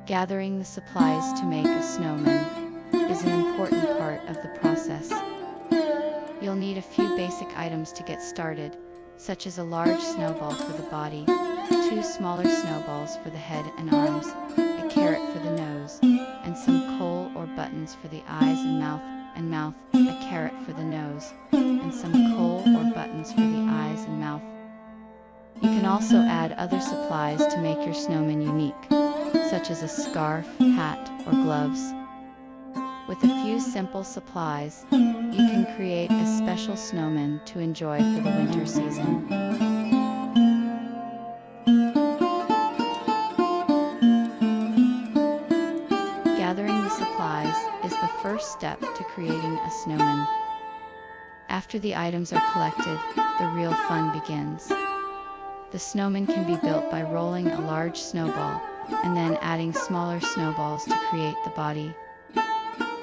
Gathering the supplies to make a snowman is an important part of the process. You'll need a few basic items to get started, such as a large snowball for the body, 2 smaller snowballs for the head and arms, a carrot for the nose, and some coal or buttons for the eyes and mouth, a carrot for the nose, and some coal or buttons for the eyes and mouth. You can also add other supplies to make your snowman unique, such as a scarf, hat, or gloves. With a few simple supplies, you can create a special snowman to enjoy for the winter season. Gathering the supplies is the first step to creating a snowman. After the items are collected, the real fun begins. The snowman can be built by rolling a large snowball and then adding smaller snowballs to create the body.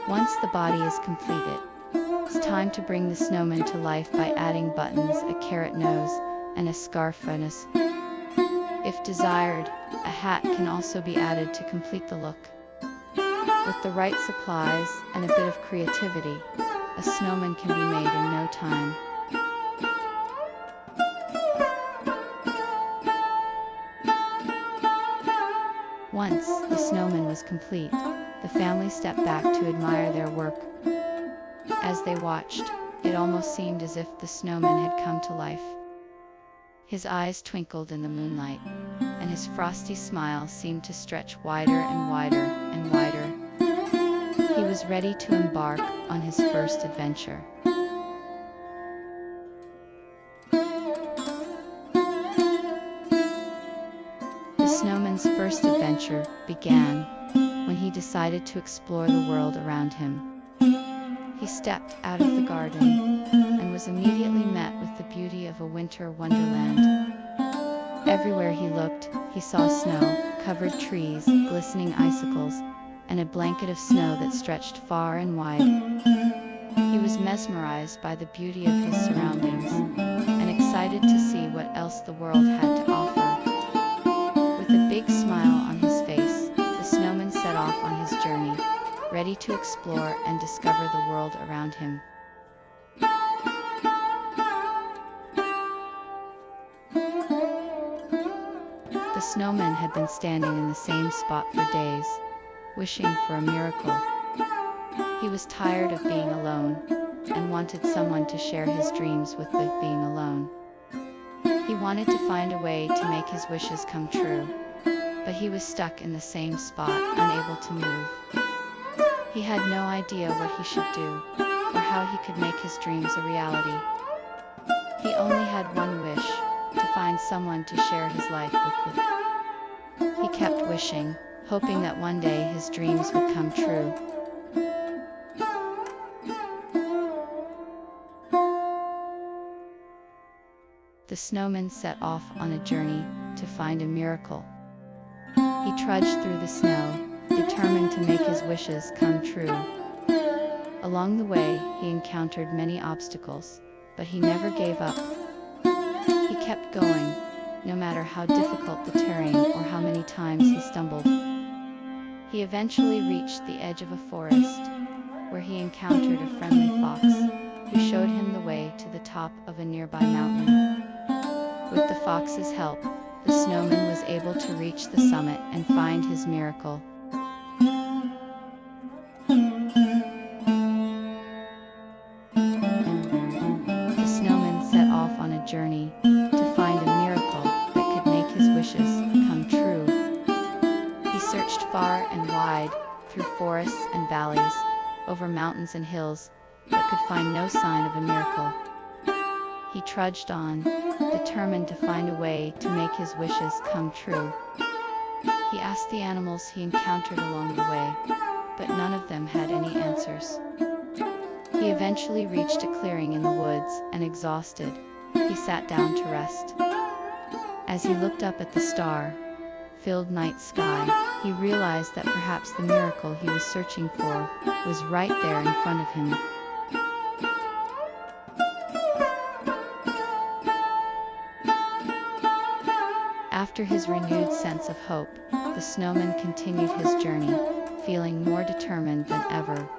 Once the body is completed, it's time to bring the snowman to life by adding buttons, a carrot nose, and a scarf furnace. If desired, a hat can also be added to complete the look. With the right supplies and a bit of creativity, a snowman can be made in no time. Once the snowman was complete, the family stepped back to admire their work. As they watched, it almost seemed as if the snowman had come to life. His eyes twinkled in the moonlight, and his frosty smile seemed to stretch wider and wider and wider. He was ready to embark on his first adventure. The snowman's first adventure began when he decided to explore the world around him. He stepped out of the garden and was immediately met with the beauty of a winter wonderland. Everywhere he looked, he saw snow-covered trees, glistening icicles, and a blanket of snow that stretched far and wide. He was mesmerized by the beauty of his surroundings and excited to see what else the world had to offer. With a big smile on his face, the snowman set off on his journey, ready to explore and discover the world around him. The snowman had been standing in the same spot for days, wishing for a miracle. He was tired of being alone and wanted someone to share his dreams with being alone. He wanted to find a way to make his wishes come true, but he was stuck in the same spot, unable to move. He had no idea what he should do, or how he could make his dreams a reality. He only had one wish, to find someone to share his life with. He kept wishing, hoping that one day his dreams would come true. The snowman set off on a journey to find a miracle. He trudged through the snow, determined to make his wishes come true. Along the way, he encountered many obstacles, but he never gave up. He kept going, no matter how difficult the terrain or how many times he stumbled. He eventually reached the edge of a forest, where he encountered a friendly fox, who showed him the way to the top of a nearby mountain. With the fox's help, the snowman was able to reach the summit and find his miracle. The snowman set off on a journey to find a miracle that could make his wishes come true. He searched far and wide, through forests and valleys, over mountains and hills, but could find no sign of a miracle. He trudged on, determined to find a way to make his wishes come true. He asked the animals he encountered along the way, but none of them had any answers. He eventually reached a clearing in the woods, and exhausted, he sat down to rest. As he looked up at the star-filled night sky, he realized that perhaps the miracle he was searching for was right there in front of him. After After his renewed sense of hope, the snowman continued his journey, feeling more determined than ever.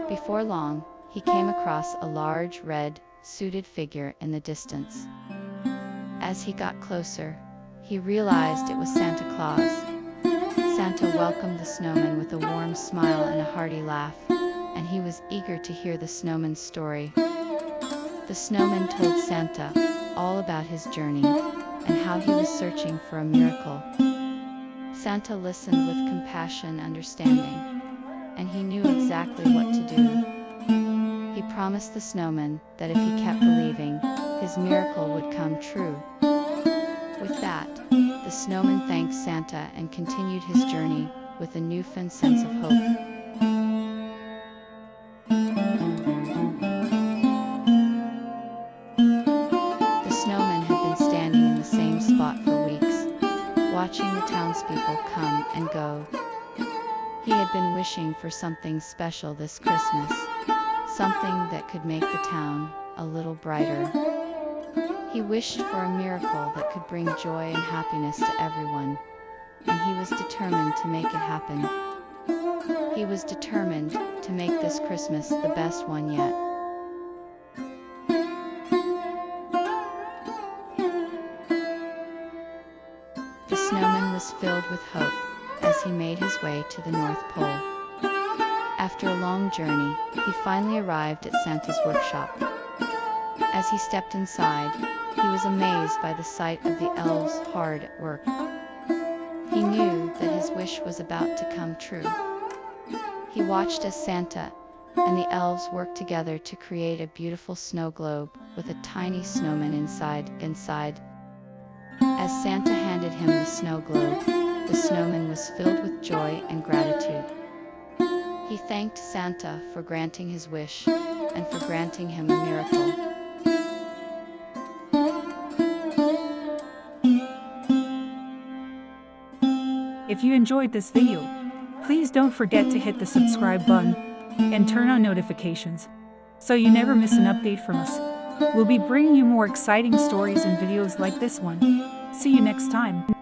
Before long, he came across a large red-suited figure in the distance. As he got closer, he realized it was Santa Claus. Santa welcomed the snowman with a warm smile and a hearty laugh, and he was eager to hear the snowman's story. The snowman told Santa all about his journey and how he was searching for a miracle. Santa listened with compassion and understanding, and he knew exactly what to do. He promised the snowman that if he kept believing, his miracle would come true. With that, the snowman thanked Santa and continued his journey with a newfound sense of hope. The snowman had been standing in the same spot for weeks, watching the townspeople come and go. He had been wishing for something special this Christmas, something that could make the town a little brighter. He wished for a miracle that could bring joy and happiness to everyone, and he was determined to make it happen. He was determined to make this Christmas the best one yet. The snowman was filled with hope as he made his way to the North Pole. After a long journey, he finally arrived at Santa's workshop. As he stepped inside, he was amazed by the sight of the elves hard at work. He knew that his wish was about to come true. He watched as Santa and the elves worked together to create a beautiful snow globe with a tiny snowman inside. As Santa handed him the snow globe, the snowman was filled with joy and gratitude. He thanked Santa for granting his wish and for granting him a miracle. If you enjoyed this video, please don't forget to hit the subscribe button and turn on notifications so you never miss an update from us. We'll be bringing you more exciting stories and videos like this one. See you next time.